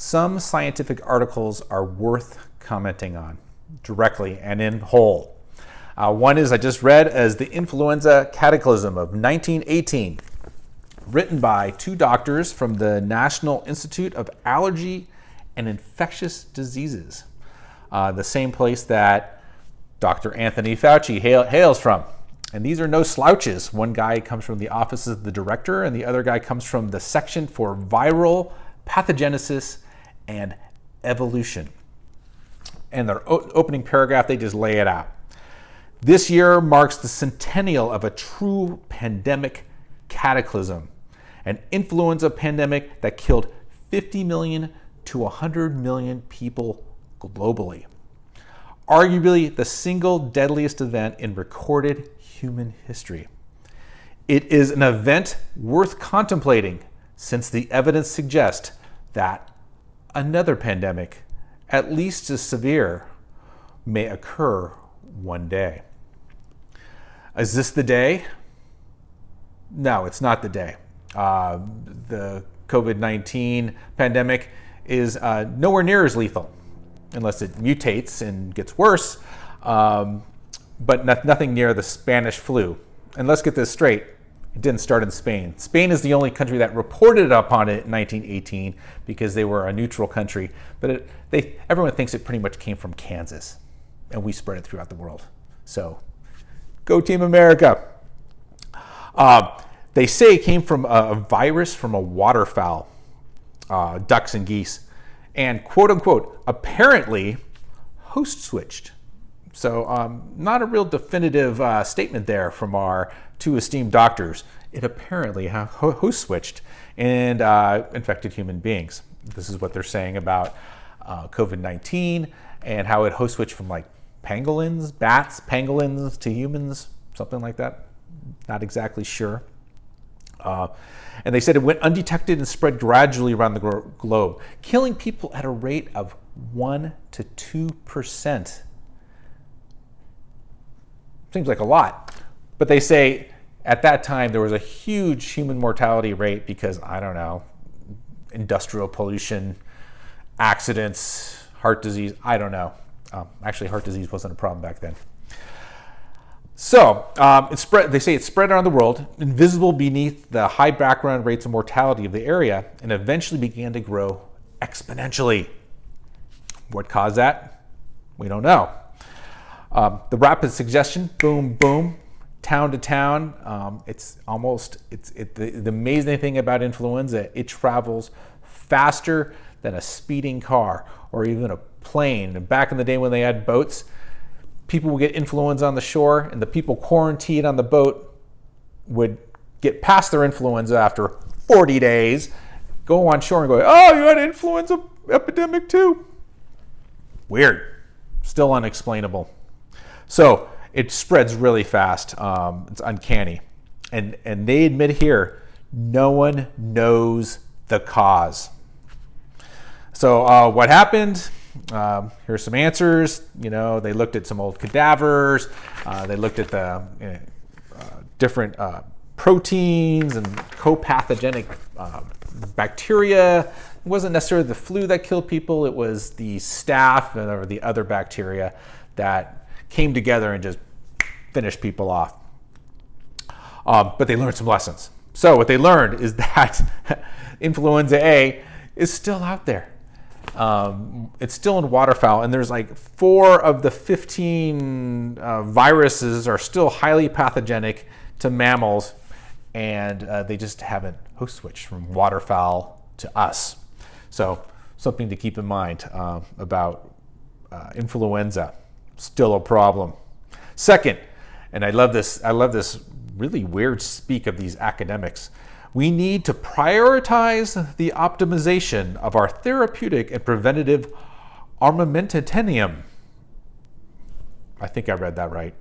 some scientific articles are worth commenting on directly and in whole. One is I just read as the Influenza Cataclysm of 1918, written by two doctors from the National Institute of Allergy and Infectious Diseases, the same place that Dr. Anthony Fauci hails from. And these are no slouches. One guy comes from the office of the director, and the other guy comes from the section for viral pathogenesis and evolution. And their opening paragraph, they just lay it out. This year marks the centennial of a true pandemic cataclysm, an influenza pandemic that killed 50 million to 100 million people globally. Arguably the single deadliest event in recorded human history. It is an event worth contemplating since the evidence suggests that another pandemic, at least as severe, may occur one day. Is this the day? No, it's not the day. The COVID-19 pandemic is nowhere near as lethal, unless it mutates and gets worse, but nothing near the Spanish flu. And let's get this straight, it didn't start in Spain. Spain is the only country that reported upon it in 1918 because they were a neutral country, but everyone thinks it pretty much came from Kansas, and we spread it throughout the world. So, go Team America. They say it came from a virus from a waterfowl, ducks and geese, and quote unquote, apparently host switched. So not a real definitive statement there from our two esteemed doctors. It apparently host switched and infected human beings. This is what they're saying about COVID-19 and how it host switched from like pangolins, bats, pangolins to humans, something like that. Not exactly sure. And they said it went undetected and spread gradually around the globe, killing people at a rate of 1% to 2%. Seems like a lot. But they say at that time there was a huge human mortality rate because, I don't know, industrial pollution, accidents, heart disease, I don't know. Actually, heart disease wasn't a problem back then. So it spread. They say it spread around the world, invisible beneath the high background rates of mortality of the area, and eventually began to grow exponentially. What caused that? We don't know. The rapid suggestion, boom, boom, town to town. The amazing thing about influenza, it travels faster than a speeding car or even a plane. And back in the day when they had boats, people would get influenza on the shore, and the people quarantined on the boat would get past their influenza after 40 days, go on shore and go, oh, you had an influenza epidemic too. Weird. Still unexplainable. So it spreads really fast. It's uncanny. And they admit here, no one knows the cause. So what happened? Here's some answers. They looked at some old cadavers. They looked at the different proteins and co-pathogenic bacteria. It wasn't necessarily the flu that killed people. It was the staph or the other bacteria that came together and just finished people off. But they learned some lessons. So what they learned is that influenza A is still out there. It's still in waterfowl, and there's like 4 of the 15 viruses are still highly pathogenic to mammals, and they just haven't host switched from waterfowl to us. So something to keep in mind about influenza. Still a problem. Second, and I love this really weird speak of these academics. We need to prioritize the optimization of our therapeutic and preventative armamentarium. I think I read that right.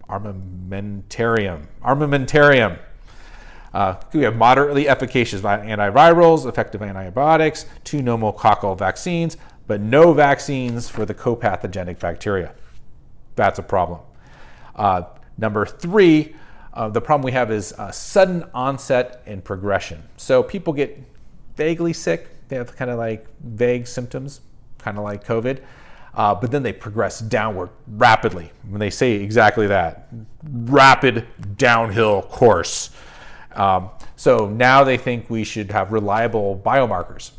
Armamentarium. We have moderately efficacious antivirals, effective antibiotics, 2 pneumococcal vaccines, but no vaccines for the co-pathogenic bacteria. That's a problem. Number 3, the problem we have is sudden onset and progression. So people get vaguely sick, They have kind of like vague symptoms, kind of like COVID, but then they progress downward rapidly. When they say exactly that, rapid downhill course. So now they think we should have reliable biomarkers.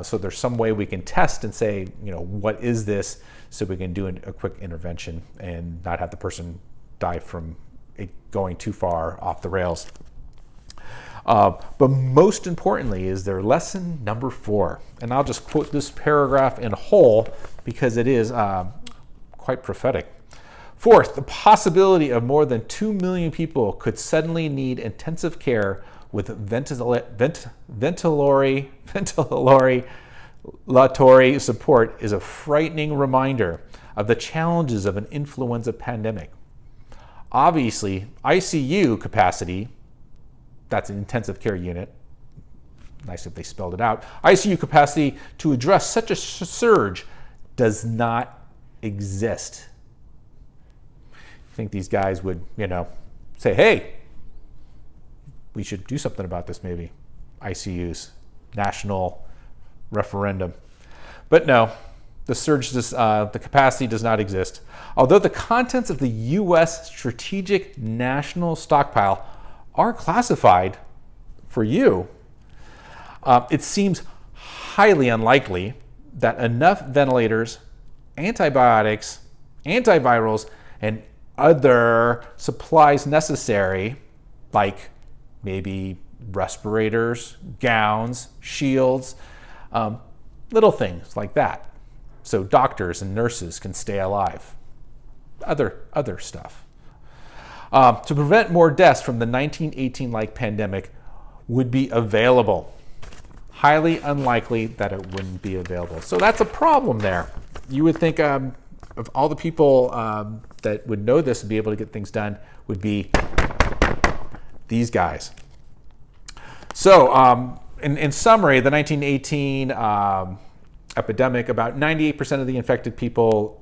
So there's some way we can test and say, what is this, so we can do a quick intervention and not have the person die from it going too far off the rails. But most importantly is their lesson number 4. And I'll just quote this paragraph in whole because it is quite prophetic. Fourth, the possibility of more than 2 million people could suddenly need intensive care with ventilatory support is a frightening reminder of the challenges of an influenza pandemic. Obviously, ICU capacity, that's an intensive care unit, nice if they spelled it out, ICU capacity to address such a surge does not exist. I think these guys would, say, hey, we should do something about this maybe. ICUs, national referendum. But no, the capacity does not exist. Although the contents of the U.S. Strategic National Stockpile are classified for you, it seems highly unlikely that enough ventilators, antibiotics, antivirals, and other supplies necessary, like maybe respirators, gowns, shields, little things like that, so doctors and nurses can stay alive. Other stuff. To prevent more deaths from the 1918-like pandemic would be available. Highly unlikely that it wouldn't be available. So that's a problem there. You would think of all the people that would know this and be able to get things done would be these guys. So in summary, the 1918 epidemic, about 98% of the infected people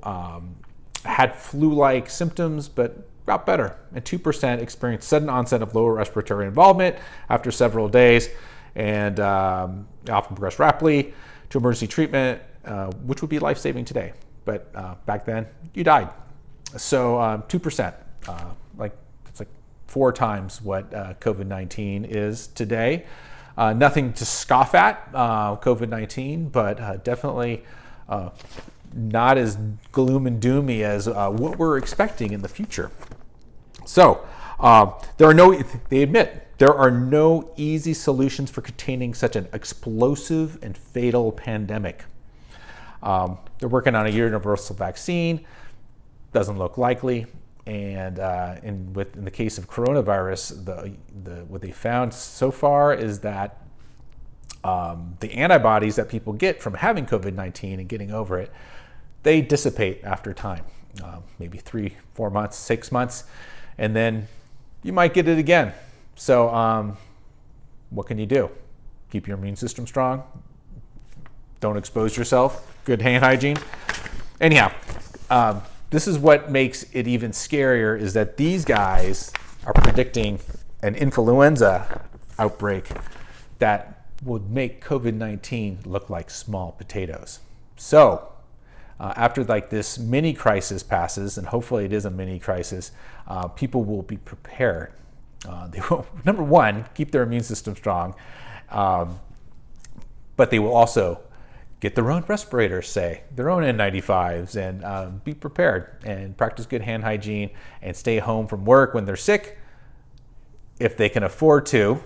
had flu-like symptoms, but got better. And 2% experienced sudden onset of lower respiratory involvement after several days, and often progressed rapidly to emergency treatment, which would be life-saving today. But back then, you died. So 2%, it's like 4 times what COVID-19 is today. Nothing to scoff at, COVID-19, but definitely not as gloom and doomy as what we're expecting in the future. So they admit there are no easy solutions for containing such an explosive and fatal pandemic. They're working on a universal vaccine. Doesn't look likely. And in the case of coronavirus, what they found so far is that the antibodies that people get from having COVID-19 and getting over it, they dissipate after time, maybe 3, 4 months, 6 months, and then you might get it again. So what can you do? Keep your immune system strong. Don't expose yourself. Good hand hygiene. Anyhow, this is what makes it even scarier, is that these guys are predicting an influenza outbreak that would make COVID-19 look like small potatoes. So after this mini crisis passes, and hopefully it is a mini crisis, people will be prepared. They will, number one, keep their immune system strong, but they will also get their own respirators, their own N95s, and be prepared and practice good hand hygiene and stay home from work when they're sick, if they can afford to,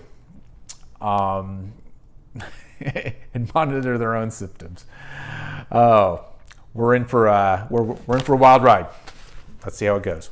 and monitor their own symptoms. Oh, we're in for a wild ride. Let's see how it goes.